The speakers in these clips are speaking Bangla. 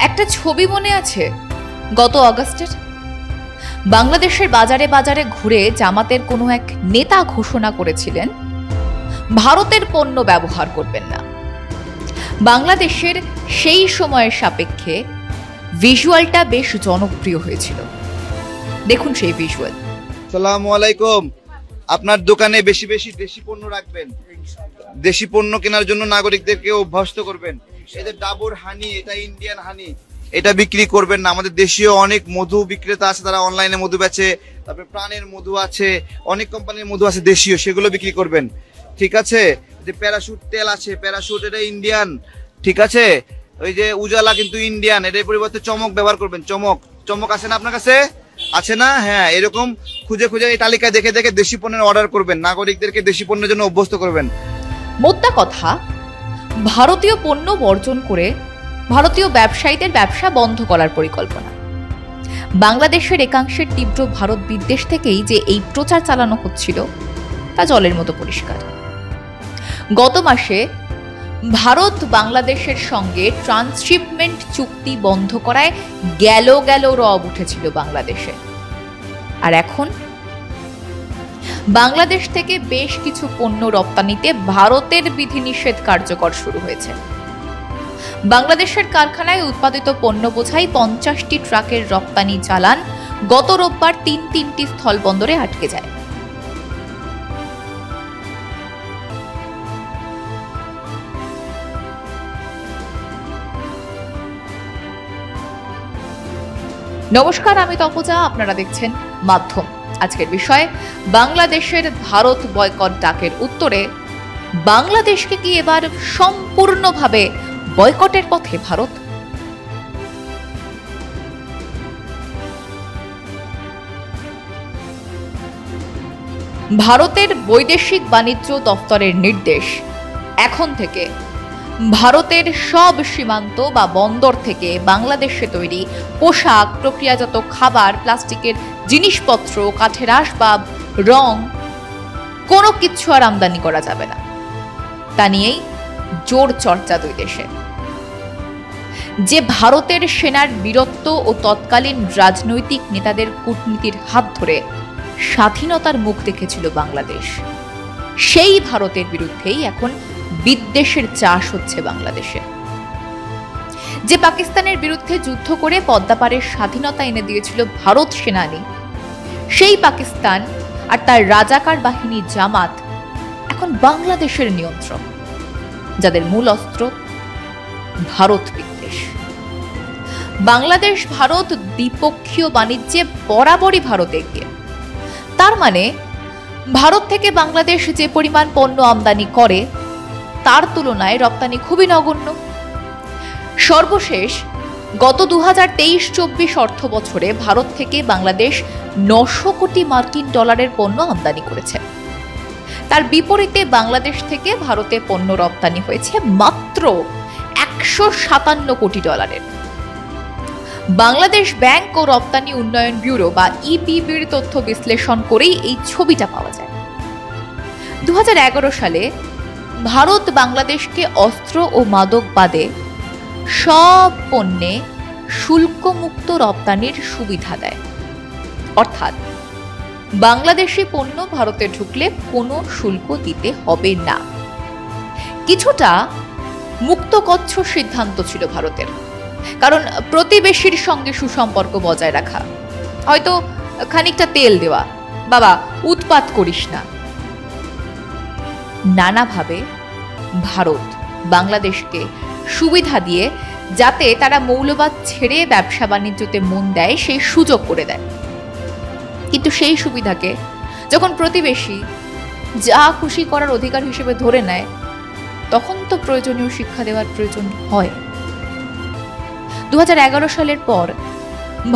একটা ছবি মনে আছে গত অগাস্টের? বাংলাদেশের বাজারে বাজারে ঘুরে জামাতের কোনো এক নেতা ঘোষণা করেছিলেন ভারতের পণ্য ব্যবহার করবেন না। বাংলাদেশের সেই সময়ের সাপেক্ষে ভিজুয়ালটা বেশ জনপ্রিয় হয়েছিল। দেখুন সেই ভিজুয়াল। আসসালামু আলাইকুম। আপনার দোকানে বেশি বেশি দেশি পণ্য রাখবেন। দেশি পণ্য কেনার জন্য নাগরিকদেরকে অভ্যস্ত করবেন। এই যে ডাবর হানি, এটা ইন্ডিয়ান হানি, এটা বিক্রি করবেন না। আমাদের দেশীয় অনেক মধু বিক্রেতা আছে, তারা অনলাইনে মধু বেচে। তারপরে প্রাণের মধু আছে, অনেক কোম্পানির মধু আছে দেশীয়, সেগুলো বিক্রি করবেন। ঠিক আছে? যে প্যারাশুট তেল আছে, প্যারাশুট এটা ইন্ডিয়ান। ঠিক আছে? ওই যে উজালা কিন্তু ইন্ডিয়ান, এটার পরিবর্তে চমক ব্যবহার করবেন। চমক চমক আছে না আপনার কাছে? আছে না? হ্যাঁ, এরকম খুঁজে খুঁজে এই তালিকায় দেখে দেখে দেশি পণ্যের অর্ডার করবেন। নাগরিকদেরকে দেশি পণ্যের জন্য অভ্যস্ত করবেন। মোদ্দা কথা, ভারতীয় পণ্য বর্জন করে ভারতীয় ব্যবসায়ীদের ব্যবসা বন্ধ করার পরিকল্পনা। বাংলাদেশের একাংশের তীব্র ভারত বিদ্বেষ থেকেই যে এই প্রচার চালানো হচ্ছিল তা জলের মতো পরিষ্কার। গত মাসে ভারত বাংলাদেশের সঙ্গে ট্রান্সশিপমেন্ট চুক্তি বন্ধ করায় গেল রব উঠেছিল বাংলাদেশে। আর এখন বাংলাদেশ থেকে বেশ কিছু পণ্য রপ্তানিতে ভারতের বিধিনিষেধ কার্যকর শুরু হয়েছে। বাংলাদেশের কারখানায় উৎপাদিত পণ্য বোঝাই 50টি ট্রাকের রপ্তানি চালান গত রোববার তিনটি স্থলবন্দরে আটকে যায়। নমস্কার, আমি তপজা, আপনারা দেখছেন মাধ্যম। আজকের বিষয় বাংলাদেশের ভারত বয়কট ডাকের উত্তরে বাংলাদেশকে কি এবার সম্পূর্ণভাবে বয়কটের পথে ভারত? ভারতের বৈদেশিক বাণিজ্য দফতরের নির্দেশ, এখন থেকে ভারতের সব সীমান্ত বা বন্দর থেকে বাংলাদেশে তৈরি পোশাক, প্রক্রিয়াজাত খাবার, প্লাস্টিকের জিনিসপত্র, কাঠের আসবাব, রং কোনো কিছু আর আমদানি করা যাবে না। তা নিয়েই জোর চর্চা দুই দেশে। যে ভারতের সেনার বীরত্ব ও তৎকালীন রাজনৈতিক নেতাদের কূটনীতির হাত ধরে স্বাধীনতার মুখ দেখেছিল বাংলাদেশ, সেই ভারতের বিরুদ্ধেই এখন বিদ্বেষের চাষ হচ্ছে বাংলাদেশে। যে পাকিস্তানের বিরুদ্ধে যুদ্ধ করে পদ্মাপাড়ের স্বাধীনতা এনে দিয়েছিল ভারত সেনানী, সেই পাকিস্তান আর তার রাজাকার বাহিনী জামাত এখন বাংলাদেশের নিয়ন্ত্রক, যাদের মূল অস্ত্র ভারত বিদ্বেষ। বাংলাদেশ ভারত দ্বিপক্ষীয় বাণিজ্যে বরাবরই ভারত এগিয়ে। তার মানে ভারত থেকে বাংলাদেশ যে পরিমাণ পণ্য আমদানি করে তার তুলনায় রপ্তানি খুবই নগণ্য। সর্বশেষ গত 2023-24 অর্থ বছরে ভারত থেকে বাংলাদেশ 900 কোটি মার্কিন ডলারের পণ্য আমদানি করেছে। তার বিপরীতে বাংলাদেশ থেকে ভারতে পণ্য রপ্তানি হয়েছে মাত্র 157 কোটি ডলারের। বাংলাদেশ ব্যাংক ও রপ্তানি উন্নয়ন ব্যুরো বা ইপিবির তথ্য বিশ্লেষণ করেই এই ছবিটা পাওয়া যায়। 2011 সালে ভারত বাংলাদেশকে অস্ত্র ও মাদক বাদে সব পণ্যে শুল্কমুক্ত রপ্তানির সুবিধা দেয়। অর্থাৎ বাংলাদেশি পণ্য ভারতে ঢুকলে কোনো শুল্ক দিতে হবে না। কিছুটা মুক্তকচ্ছ সিদ্ধান্ত ছিল ভারতের, কারণ প্রতিবেশীর সঙ্গে সুসম্পর্ক বজায় রাখা, হয়তো খানিকটা তেল দেওয়া, বাবা উৎপাত করিস না। নানাভাবে ভারত বাংলাদেশকে সুবিধা দিয়ে যাতে তারা মৌলবাদ ছেড়ে ব্যবসা বাণিজ্যতে মন দেয় সেই সুযোগ করে দেয়। কিন্তু সেই সুবিধাকে যখন প্রতিবেশী যা খুশি করার অধিকার হিসেবে ধরে নেয়, তখন তো প্রয়োজনীয় শিক্ষা দেওয়ার প্রয়োজন হয়। 2011 সালের পর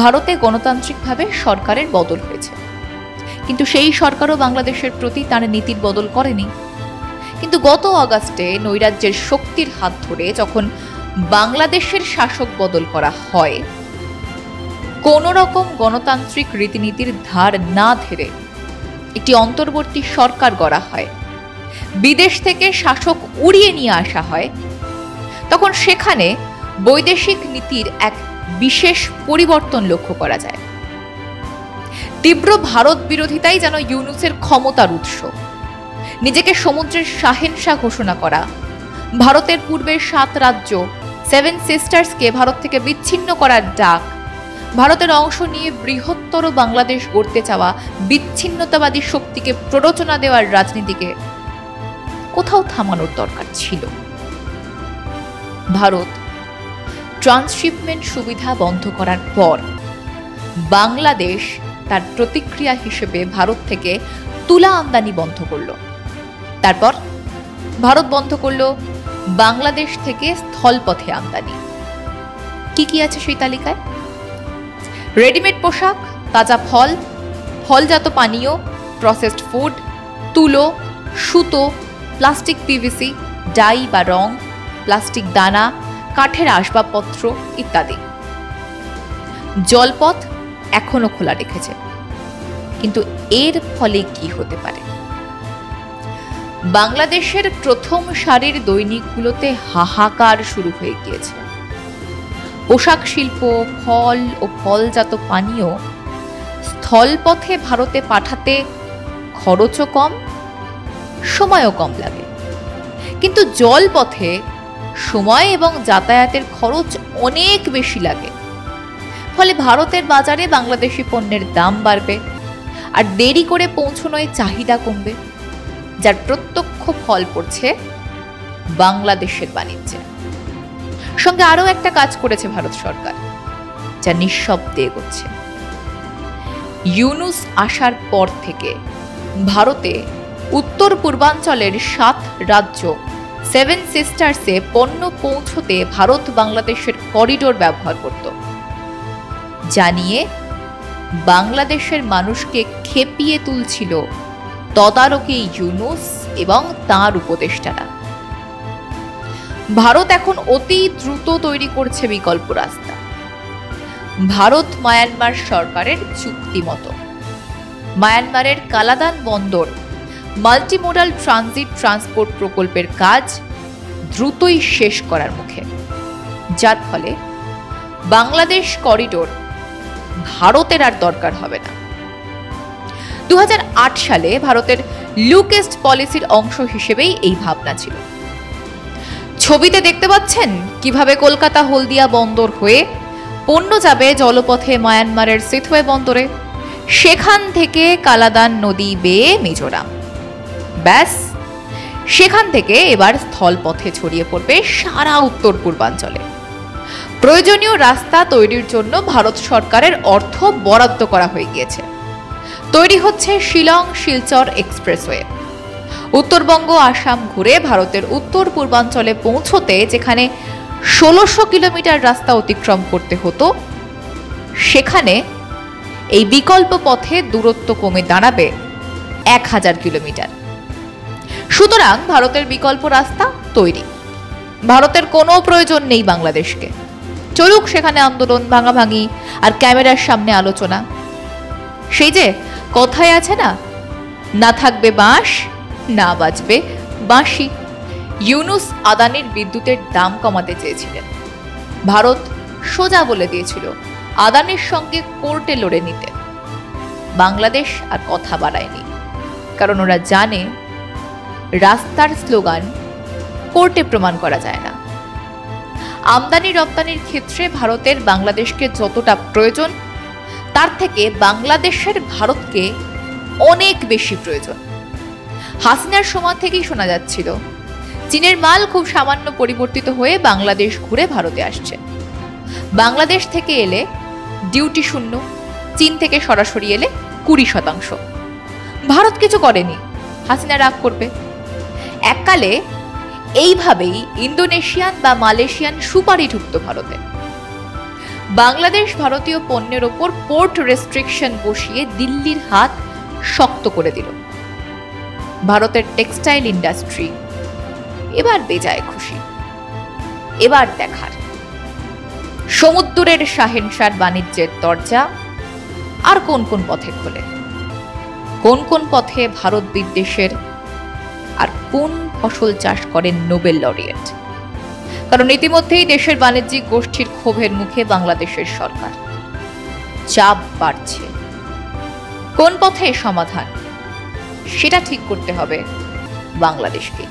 ভারতে গণতান্ত্রিকভাবে সরকারের বদল হয়েছে, কিন্তু সেই সরকারও বাংলাদেশের প্রতি তার নীতির বদল করেনি। কিন্তু গত আগস্টে নৈরাজ্যের শক্তির হাত ধরে যখন বাংলাদেশের শাসক বদল করা হয়, কোন রকম গণতান্ত্রিক রীতিনীতির ধার না ধরে একটি অন্তর্বর্তী সরকার গড়া হয়, বিদেশ থেকে শাসক উড়িয়ে নিয়ে আসা হয়, তখন সেখানে বৈদেশিক নীতির এক বিশেষ পরিবর্তন লক্ষ্য করা যায়। তীব্র ভারত বিরোধিতাই যেন ইউনূসের ক্ষমতার উৎস। নিজেকে সমুদ্রের শাহেনশাহ ঘোষণা করা, ভারতের পূর্বের 7 রাজ্য 7 সিস্টার্সকে ভারত থেকে বিচ্ছিন্ন করার ডাক, ভারতের অংশ নিয়ে বৃহত্তর বাংলাদেশ গড়তে চাওয়া বিচ্ছিন্নতাবাদী শক্তিকে প্ররোচনা দেওয়ার রাজনীতিকে কোথাও থামানোর দরকার ছিল। ভারত ট্রান্সশিপমেন্ট সুবিধা বন্ধ করার পর বাংলাদেশ তার প্রতিক্রিয়া হিসেবে ভারত থেকে তুলা আমদানি বন্ধ করল। তারপর ভারত বন্ধ করল বাংলাদেশ থেকে স্থলপথে আমদানি। কি কি আছে সেই তালিকায়? রেডিমেড পোশাক, তাজা ফল, ফলজাত পানীয়, প্রসেসড ফুড, তুলো, সুতো, প্লাস্টিক পিভিসি, ডাই বা রং, প্লাস্টিক দানা, কাঠের আসবাবপত্র ইত্যাদি। জলপথ এখনো খোলা রেখেছে, কিন্তু এর ফলে কি হতে পারে? বাংলাদেশের প্রথম সারির দৈনিকগুলোতে হাহাকার শুরু হয়ে গিয়েছে। পোশাক শিল্প, ফল ও ফলজাত পানীয় স্থলপথে ভারতে পাঠাতে খরচও কম, সময়ও কম লাগে, কিন্তু জলপথে সময় এবং যাতায়াতের খরচ অনেক বেশি লাগে। ফলে ভারতের বাজারে বাংলাদেশি পণ্যের দাম বাড়বে, আর দেরি করে পৌঁছানোয় চাহিদা কমবে, যার প্রত্যক্ষ ফল পড়ছে বাংলাদেশের বাণিজ্যে। সঙ্গে আরো একটা কাজ করেছে ভারত সরকার, যা নিঃশব্দে এগোচ্ছে। ইউনূস আসার পর থেকে ভারতে উত্তর পূর্বাঞ্চলের 7 রাজ্য 7 সিস্টার্সে পণ্য পৌঁছতে ভারত বাংলাদেশের করিডোর ব্যবহার করত, জানিয়ে বাংলাদেশের মানুষকে খেপিয়ে তুলছিল তদারকি ইউনূস এবং তাঁর উপদেষ্টারা। ভারত এখন অতি দ্রুত তৈরি করছে বিকল্প রাস্তা। ভারত মায়ানমার সরকারের চুক্তি মতো মায়ানমারের কালাদান বন্দর মাল্টিমোডাল ট্রানজিট ট্রান্সপোর্ট প্রকল্পের কাজ দ্রুতই শেষ করার মুখে, যার ফলে বাংলাদেশ করিডোর ভারতের আর দরকার হবে না। 2008 সালে ভারতের লুক ইস্ট পলিসির অংশ হিসেবেই এই ভাবনা ছিল। ছবিতে দেখতে পাচ্ছেন কিভাবে কলকাতা হলদিয়া বন্দর হয়ে পণ্য যাবে জলপথে মায়ানমারের সিথওয়ে বন্দরে, সেখান থেকে কালাদান নদী বেয়ে মিজোরাম। ব্যাস, সেখান থেকে এবার স্থলপথে ছড়িয়ে পড়বে সারা উত্তর পূর্বাঞ্চলে। প্রয়োজনীয় রাস্তা তৈরির জন্য ভারত সরকারের অর্থ বরাদ্দ করা হয়ে গিয়েছে। তৈরি হচ্ছে শিলং শিলচর এক্সপ্রেসওয়ে। উত্তরবঙ্গ আসাম ঘুরে ভারতের উত্তর পূর্বাঞ্চলে পৌঁছতে যেখানে 1600 কিলোমিটার রাস্তা অতিক্রম করতে হতো, সেখানে এই বিকল্প পথে দূরত্ব কমে দাঁড়াবে 1000 কিলোমিটার। সুতরাং ভারতের বিকল্প রাস্তা তৈরি। ভারতের কোনো প্রয়োজন নেই বাংলাদেশকে। চলুক সেখানে আন্দোলন, ভাঙাভাঙি আর ক্যামেরার সামনে আলোচনা। সেই যে কথায় আছে না, না থাকবে বাঁশ, না বাজবে বাঁশি। ইউনূস আদানির বিদ্যুতের দাম কমাতে চেয়েছিলেন। ভারত সোজা বলে দিয়েছিল আদানির সঙ্গে কোর্টে লড়ে নিতে। বাংলাদেশ আর কথা বাড়ায়নি, কারণ ওরা জানে রাস্তার স্লোগান কোর্টে প্রমাণ করা যায় না। আমদানি রপ্তানির ক্ষেত্রে ভারতের বাংলাদেশকে যতটা প্রয়োজন, তার থেকে বাংলাদেশের ভারতকে অনেক বেশি প্রয়োজন। হাসিনার সময় থেকেই শোনা যাচ্ছিল চীনের মাল খুব সামান্য পরিবর্তিত হয়ে বাংলাদেশ ঘুরে ভারতে আসছে। বাংলাদেশ থেকে এলে ডিউটি শূন্য, চীন থেকে সরাসরি এলে 20%। ভারত কিছু করেনি, হাসিনা রাগ করবে। এককালে এইভাবেই ইন্দোনেশিয়ান বা মালয়েশিয়ান সুপারি ঢুকত ভারতে। বাংলাদেশ ভারতীয় পণ্যের ওপর পোর্ট রেস্ট্রিকশন বসিয়ে দিল্লির হাত শক্ত করে দিল। ভারতের টেক্সটাইল ইন্ডাস্ট্রি এবার বেজায় খুশি। এবার দেখার সমুদ্রের শাহেনশার বাণিজ্যের দরজা আর কোন কোন পথে খোলে, কোন কোন পথে ভারত বিদ্বেষের আর কোন ফসল চাষ করেন নোবেল লরিয়েট। কারণ ইতিমধ্যেই দেশের বাণিজ্যিক গোষ্ঠীর ক্ষোভের মুখে বাংলাদেশের সরকার। চাপ বাড়ছে। কোন পথে সমাধান, সেটা ঠিক করতে হবে বাংলাদেশকে।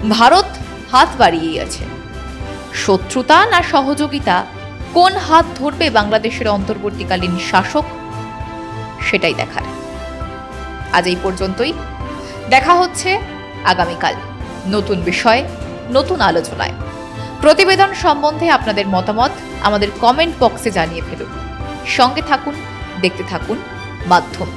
ভারত হাত বাড়িয়েই আছে। শত্রুতা না সহযোগিতা, কোন হাত ধরবে বাংলাদেশের অন্তর্বর্তীকালীন শাসক, সেটাই দেখার। আজ এই পর্যন্তই। দেখা হচ্ছে আগামীকাল নতুন বিষয়, নতুন আলোচনায়। প্রতিবেদন সম্বন্ধে আপনাদের মতামত আমাদের কমেন্ট বক্সে জানিয়ে ফেলুন। সঙ্গে থাকুন, দেখতে থাকুন মাধ্যম।